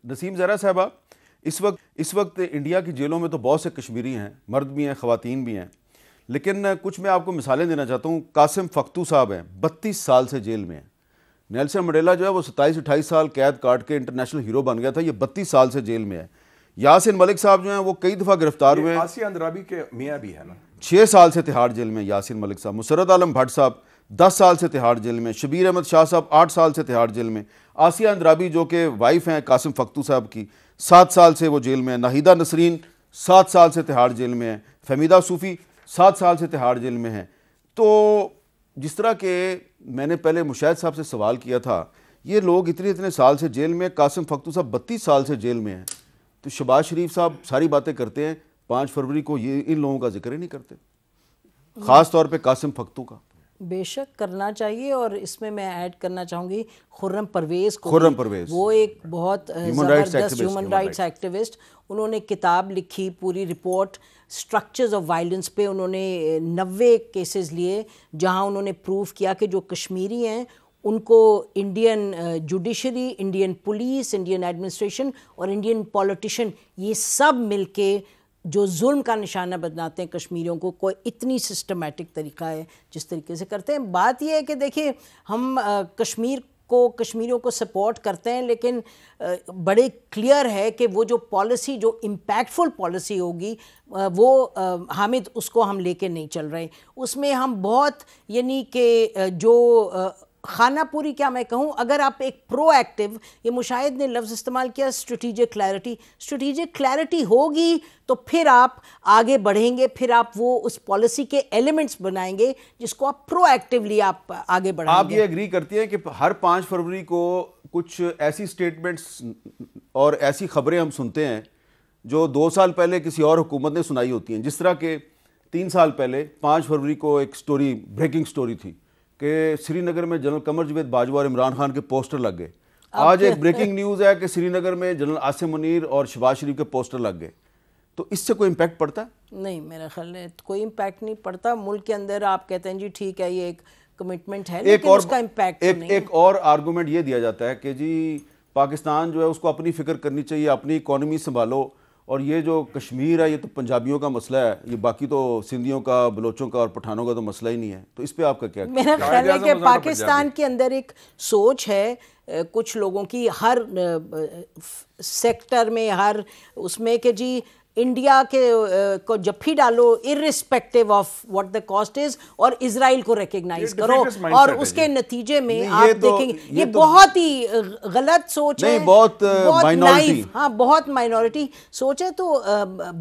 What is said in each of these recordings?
نسیم زہرا صاحبہ، اس وقت انڈیا کی جیلوں میں تو بہت سے کشمیری ہیں، مرد بھی ہیں، خواتین بھی ہیں، لیکن کچھ میں آپ کو مثالیں دینا چاہتا ہوں۔ قاسم فختو صاحب ہیں، 32 سال سے جیل میں ہیں۔ نیلسن منڈیلا جو ہے وہ 27-28 سال قید کاٹ کے انٹرنیشنل ہیرو بن گیا تھا، یہ 32 سال سے جیل میں ہے۔ یاسین ملک صاحب جو ہیں وہ کئی دفعہ گرفتار ہوئے ہیں، آسیہ اندرابی کے میاں بھی ہے نا، 6 سال سے تہاڑ جیل میں یاسین ملک صاحب۔ مسرت عالم بھٹ صاحب 10 سال سے تہاڑ جیل میں۔ شبیر احمد شاہ صاحب 8 سال سے تہاڑ جیل میں۔ آسیہ اندرابی جو کہ وائف ہیں قاسم فختو صاحب کی، 7 سال سے وہ جیل میں ہیں۔ ناہیدہ نسرین 7 سال سے تہاڑ جیل میں ہیں۔ فہمیدہ صوفی 7 سال سے تہاڑ جیل میں ہیں۔ تو جس طرح کہ میں نے پہلے مشاہد صاحب سے سوال کیا تھا، یہ لوگ اتنے سال سے جیل میں، قاسم فختو صاحب 32 سال سے جیل میں ہیں، تو شہباز شریف صاحب ساری باتیں کرتے ہیں، 5 فروری کو یہ ان لوگوں کا ذکر ہی نہیں کرتے، خاص طور پہ قاسم فختو کا۔ بے شک کرنا چاہیے، اور اس میں ایڈ کرنا چاہوں گی خرم پرویز کو۔ خرم پرویز وہ ایک بہت زبردست ہیومن رائٹس ایکٹیوسٹ، انہوں نے کتاب لکھی، پوری رپورٹ اسٹرکچرز آف وائلنس پہ، انہوں نے 90 کیسز لیے جہاں انہوں نے پروف کیا کہ جو کشمیری ہیں ان کو Indian judiciary, Indian police, Indian administration اور انڈین پولیٹیشین یہ سب مل کے جو ظلم کا نشانہ بناتے ہیں کشمیریوں کو، کوئی اتنی سسٹمیٹک طریقہ ہے جس طریقے سے کرتے ہیں۔ بات یہ ہے کہ دیکھیں ہم کشمیریوں کو سپورٹ کرتے ہیں، لیکن بڑے کلیئر ہے کہ وہ جو پالیسی، جو امپیکٹفل پالیسی ہوگی، وہ حامد اس کو ہم لے کے نہیں چل رہے۔ اس میں ہم بہت یعنی کہ جو خانہ پوری کیا میں کہوں، اگر آپ ایک پرو ایکٹیو، یہ مشاہد نے لفظ استعمال کیا اسٹریٹجک کلیئرٹی ہوگی تو پھر آپ آگے بڑھیں گے، پھر آپ وہ اس پالیسی کے ایلیمنٹس بنائیں گے جس کو آپ پرو ایکٹیولی آپ آگے بڑھائیں گے۔ آپ یہ ایگری کرتی ہیں کہ ہر 5 فروری کو کچھ ایسی سٹیٹمنٹس اور ایسی خبریں ہم سنتے ہیں جو 2 سال پہلے کسی اور حکومت نے سنائی ہوتی ہیں، جس طرح کہ 3 سال پہلے 5 فروری کو ایک سٹوری، بریکنگ سٹوری تھی کہ سری نگر میں جنرل قمر جاوید باجوہ اور عمران خان کے پوسٹر لگ گئے۔ آج ایک بریکنگ نیوز ہے کہ سری نگر میں جنرل عاصم منیر اور شہباز شریف کے پوسٹر لگ گئے۔ تو اس سے کوئی امپیکٹ پڑتا ہے؟ نہیں، میرا خیال ہے کوئی امپیکٹ نہیں پڑتا۔ ملک کے اندر آپ کہتے ہیں جی ٹھیک ہے یہ ایک کمٹمنٹ ہے، لیکن اس کا امپیکٹ نہیں ہے۔ ایک اور آرگومنٹ یہ دیا جاتا ہے کہ جی پاکستان جو ہے اس کو اپنی فکر کرنی چاہیے، اپنی اکانومی سنبھالو، اور یہ جو کشمیر ہے یہ تو پنجابیوں کا مسئلہ ہے، یہ باقی تو سندھیوں کا، بلوچوں کا اور پٹھانوں کا تو مسئلہ ہی نہیں ہے۔ تو اس پہ آپ کا کیا؟ میرا خیال ہے کہ پاکستان کے اندر ایک سوچ ہے کچھ لوگوں کی، ہر سیکٹر میں، ہر اس میں، کہ جی انڈیا کے کو جپھی ڈالو irrespective of what the cost is, اور اسرائیل کو ریکگنائز کرو، اور اس کے نتیجے میں آپ دیکھیں گے یہ بہت ہی غلط سوچ ہے، بہت نائف، ہاں بہت مائنورٹی سوچ ہے۔ تو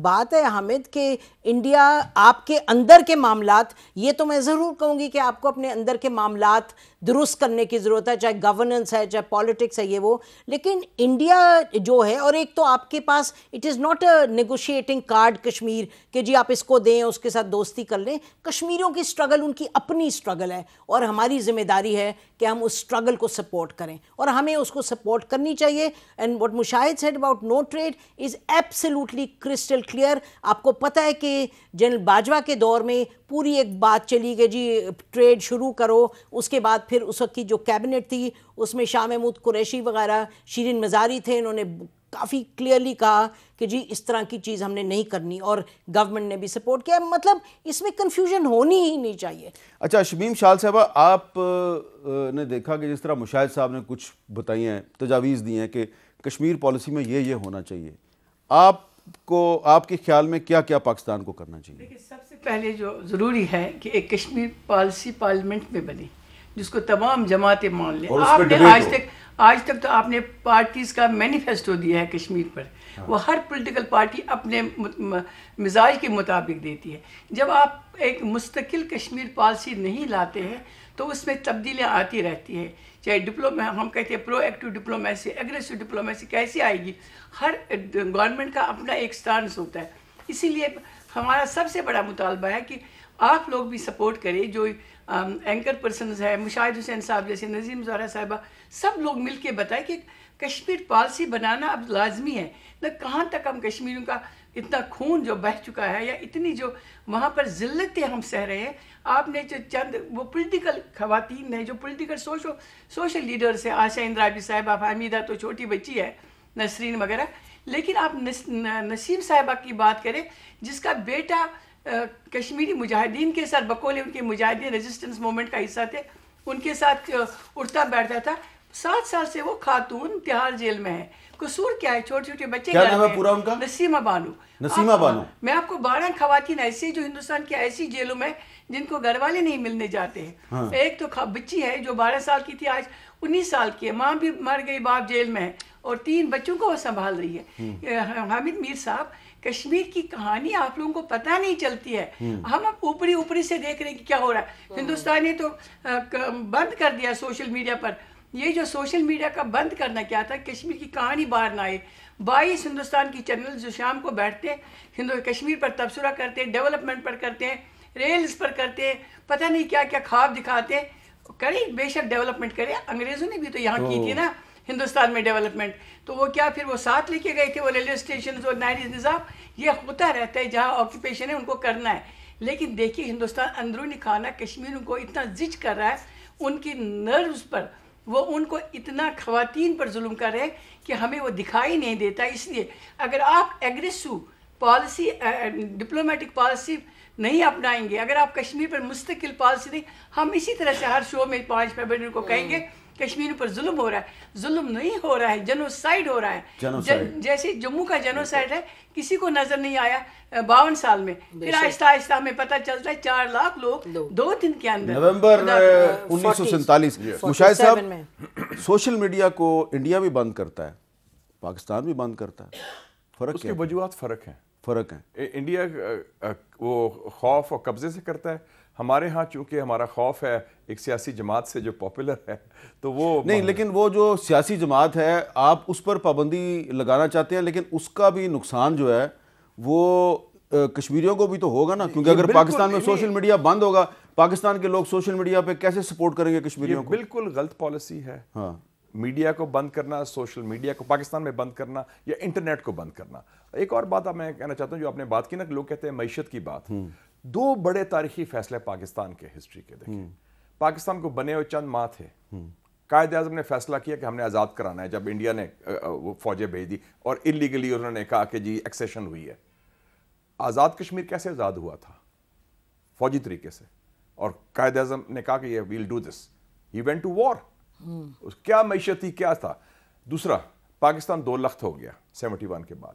بات ہے حامد کہ انڈیا آپ کے اندر کے معاملات، یہ تو میں ضرور کہوں گی کہ آپ کو اپنے اندر کے معاملات درست کرنے کی ضرورت ہے، چاہے گورننس ہے، چاہے پالیٹکس ہے، یہ وہ، لیکن انڈیا جو ہے، اور ایک تو آپ کے پاس it is not a negotiating card Kashmir کہ جی آپ اس کو دیں، اس کے ساتھ دوستی کر لیں۔ کشمیریوں کی سٹرگل ان کی اپنی سٹرگل ہے، اور ہماری ذمہ داری ہے کہ ہم اس سٹرگل کو سپورٹ کریں، اور ہمیں اس کو سپورٹ کرنی چاہیے۔ And what Mushahid said about no trade is absolutely crystal clear. آپ کو پتہ ہے کہ جنرل باجوہ کے دور میں پوری ایک بات چلی کہ جی ٹریڈ شروع کرو، اس کے بعد پھر اس وقت کی جو کیبنٹ تھی اس میں شاہ محمود قریشی وغیرہ، شیرین مزاری تھے، انہوں نے کافی کلیئرلی کہا کہ جی اس طرح کی چیز ہم نے نہیں کرنی، اور گورنمنٹ نے بھی سپورٹ کیا۔ مطلب اس میں کنفیوژن ہونی ہی نہیں چاہیے۔ اچھا شمیم شال صاحبہ، آپ نے دیکھا کہ جس طرح مشاہد صاحب نے کچھ بتائی ہیں، تجاویز دی ہیں کہ کشمیر پالیسی میں یہ ہونا چاہیے، آپ کے خیال میں کیا کیا پاکستان کو کرنا چاہیے؟ دیکھیں سب سے پہلے جو ضروری ہے کہ ایک کشمیر پالیسی پارلیمنٹ میں بنے جس کو تمام جماعتیں مان لیں۔ آپ نے آج تک تو آپ نے پارٹیز کا مینیفیسٹو دیا ہے کشمیر پر، وہ ہر پولیٹیکل پارٹی اپنے مزاج کے مطابق دیتی ہے۔ جب آپ ایک مستقل کشمیر پالیسی نہیں لاتے ہیں تو اس میں تبدیلیاں آتی رہتی ہیں، چاہے ہم کہتے ہیں پرو ایکٹیو ڈپلومیسی، ایگریسو ڈپلومیسی کیسے آئے گی؟ ہر گورنمنٹ کا اپنا ایک سٹانس ہوتا ہے۔ اسی لیے ہمارا سب سے بڑا مطالبہ ہے کہ آپ لوگ بھی سپورٹ کریں، جو اینکر پرسنز ہے، مشاہد حسین صاحب جیسے، نسیم زہرا صاحبہ، سب لوگ مل کے بتائیں کہ کشمیر پالیسی بنانا اب لازمی ہے۔ نہ کہاں تک ہم کشمیریوں کا اتنا خون جو بہہ چکا ہے، یا اتنی جو وہاں پر ذلتیں ہم سہ رہے ہیں۔ آپ نے جو چند وہ پولیٹیکل خواتین ہیں، جو پولیٹیکل سوشل لیڈرز ہیں، آسیہ اندرابی صاحبہ، حمیدہ تو چھوٹی بچی ہے، نسرین وغیرہ. لیکن آپ نسیم صاحبہ کی بات کریں جس کا بیٹا کشمیری مجاہدین کے ساتھ بقول ان کے مجاہدین ریزسٹنس موومنٹ کا حصہ تھے, ان کے ساتھ اٹھتا بیٹھتا تھا. 7 سال سے وہ خاتون تہاڑ جیل میں ہے. قصور کیا ہے؟ چھوٹے چھوٹے بچے کیا نام ہے پورا ان کا؟ نسیمہ بانو. نسیمہ بانو. میں آپ کو 12 خواتین ایسی جو ہندوستان کی ایسی جیلوں میں جن کو گھر والے نہیں ملنے جاتے ہیں. ایک تو بچی ہے جو 12 سال کی تھی, آج 19 سال کی ہے. ماں بھی مر گئی, باپ جیل میں ہے, اور 3 بچوں کو وہ سنبھال رہی ہے. حامد میر صاحب, کشمیر کی کہانی آپ لوگوں کو پتہ نہیں چلتی ہے. ہم اب اوپری سے دیکھ رہے ہیں کہ کیا ہو رہا ہے. ہندوستان نے تو بند کر دیا سوشل میڈیا پر. یہ جو سوشل میڈیا کا بند کرنا کیا تھا, کشمیر کی کہانی باہر نہ آئے. 22 ہندوستان کی چینل جو شام کو بیٹھتے ہیں کشمیر پر تبصرہ کرتے ہیں, ڈیولپمنٹ پر کرتے ہیں, ریلز پر کرتے ہیں, پتہ نہیں کیا کیا خواب دکھاتے ہیں. کریں, بے شک ڈیولپمنٹ کریں. انگریزوں نے بھی تو یہاں کی تھی نا ہندوستان میں ڈیولپمنٹ. تو وہ کیا پھر وہ ساتھ لے کے گئے تھے وہ ریلوے اسٹیشن اور نائری نظام. یہ ہوتا رہتا ہے, جہاں آکوپیشن ہے ان کو کرنا ہے. لیکن دیکھیے ہندوستان اندرونی کھانا کشمیروں کو اتنا زج کر رہا ہے, ان کی نروز پر, وہ ان کو اتنا خواتین پر ظلم کر رہے کہ ہمیں وہ دکھائی نہیں دیتا. اس لیے اگر آپ ایگریسو پالیسی, ڈپلومیٹک پالیسی نہیں اپنائیں گے, اگر آپ کشمیر پر مستقل پالیسی نہیں, ہم اسی طرح سے ہر شو میں 5 فیبرری کو کہیں گے کشمیر پر ظلم ہو رہا ہے. ظلم نہیں ہو رہا ہے, جنوسائیڈ ہو رہا ہے. جیسے جموں کا جنوسائیڈ ہے, کسی کو نظر نہیں آیا 52 سال میں. پھر آہستہ آہستہ ہمیں پتہ چلتا ہے 4 لاکھ لوگ 2 دن کے اندر. نومبر 1947. مشاہد صاحب, سوشل میڈیا کو انڈیا بھی بند کرتا ہے, پاکستان بھی بند کرتا ہے. فرق اس کی وجوہات فرق ہیں. انڈیا وہ خوف اور قبضے سے کرتا ہے. ہمارے ہاں چونکہ ہمارا خوف ہے ایک سیاسی جماعت سے جو پاپولر ہے, تو وہ نہیں. لیکن وہ جو سیاسی جماعت ہے آپ اس پر پابندی لگانا چاہتے ہیں, لیکن اس کا بھی نقصان جو ہے وہ کشمیریوں کو بھی تو ہوگا نا, کیونکہ اگر پاکستان میں سوشل میڈیا بند ہوگا, پاکستان کے لوگ سوشل میڈیا پہ کیسے سپورٹ کریں گے کشمیریوں کو؟ بالکل غلط پالیسی ہے. ہاں, میڈیا کو بند کرنا, سوشل میڈیا کو پاکستان میں بند کرنا یا انٹرنیٹ کو بند کرنا. ایک اور بات میں کہنا چاہتا ہوں, جو آپ نے بات کی نا, لوگ کہتے ہیں معیشت کی بات. 2 بڑے تاریخی فیصلے پاکستان کے ہسٹری کے دیکھیں. پاکستان کو بنے ہوئے چند ماہ تھے, قائد اعظم نے فیصلہ کیا کہ ہم نے آزاد کرانا ہے. جب انڈیا نے وہ فوجیں بھیج دی اور انلیگلی انہوں نے کہا کہ جی ایکسیشن ہوئی ہے. آزاد کشمیر کیسے آزاد ہوا تھا؟ فوجی طریقے سے. اور قائد اعظم نے کہا کہ یہ will do this. He went to war. کیا معیشت تھی, کیا تھا. دوسرا, پاکستان 2 لخت ہو گیا 71 کے بعد.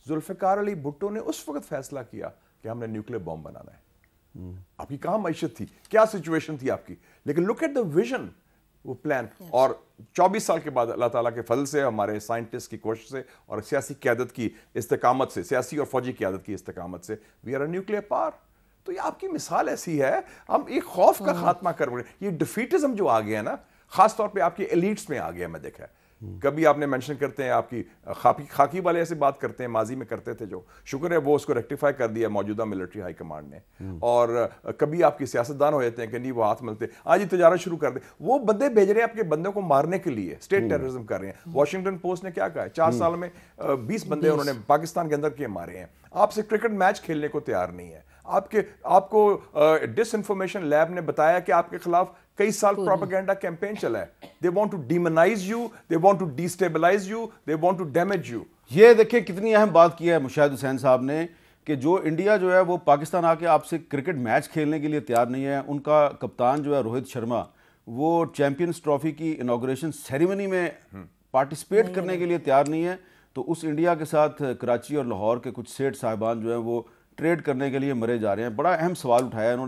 ذوالفقار علی بھٹو نے اس وقت فیصلہ کیا کہ ہم نے نیوکلیر بم بنانا ہے. آپ کی کہاں معیشت تھی, کیا سچویشن تھی آپ کی, لیکن لک ایٹ دا ویژن, وہ پلان. اور 24 سال کے بعد اللہ تعالیٰ کے فضل سے, ہمارے سائنٹسٹ کی کوشش سے اور سیاسی قیادت کی استقامت سے, سیاسی اور فوجی قیادت کی استقامت سے, we are a nuclear power. تو یہ آپ کی مثال ایسی ہے, ہم ایک خوف کا خاتمہ کر رہے ہیں. یہ ڈیفیٹزم جو آ گیا نا, خاص طور پہ آپ کی ایلیٹس میں آ گیا. میں دیکھا ہے کبھی آپ نے مینشن کرتے ہیں, آپ کی خاکی والے ایسے بات کرتے ہیں, ماضی میں کرتے تھے, جو شکر ہے وہ اس کو ریکٹیفائی کر دیا موجودہ ملٹری ہائی کمانڈ نے. اور کبھی آپ کی سیاستدان ہو جاتے ہیں کہ نہیں وہ ہاتھ ملتے, آج یہ تجارت شروع کر دیں. وہ بندے بھیج رہے ہیں آپ کے بندوں کو مارنے کے لیے, اسٹیٹ ٹیررزم کر رہے ہیں. واشنگٹن پوسٹ نے کیا کہا ہے, 4 سال میں 20 بندے انہوں نے پاکستان کے اندر کے مارے ہیں. آپ سے کرکٹ میچ کھیلنے کو تیار نہیں ہے. آپ کو ڈس انفارمیشن لیب نے بتایا کہ آپ کے خلاف کئی سال پروپیگنڈا کیمپین چلا ہے. They want to demonize you, they want to destabilize you, they want to damage you. یہ دیکھیں کتنی اہم بات کی ہے مشاہد حسین صاحب نے, کہ جو انڈیا جو ہے وہ پاکستان آ کے آپ سے کرکٹ میچ کھیلنے کے لیے تیار نہیں ہے. ان کا کپتان جو ہے روہت شرما, وہ چیمپئنز ٹرافی کی انوگریشن سیریمنی میں پارٹیسپیٹ کرنے کے لیے تیار نہیں ہے. تو اس انڈیا کے ساتھ کراچی اور لاہور کے کچھ سیٹ صاحبان جو ہیں وہ ٹریڈ کرنے کے لیے مرے جا رہے ہیں. بڑا اہم سوال اٹھایا انہوں نے.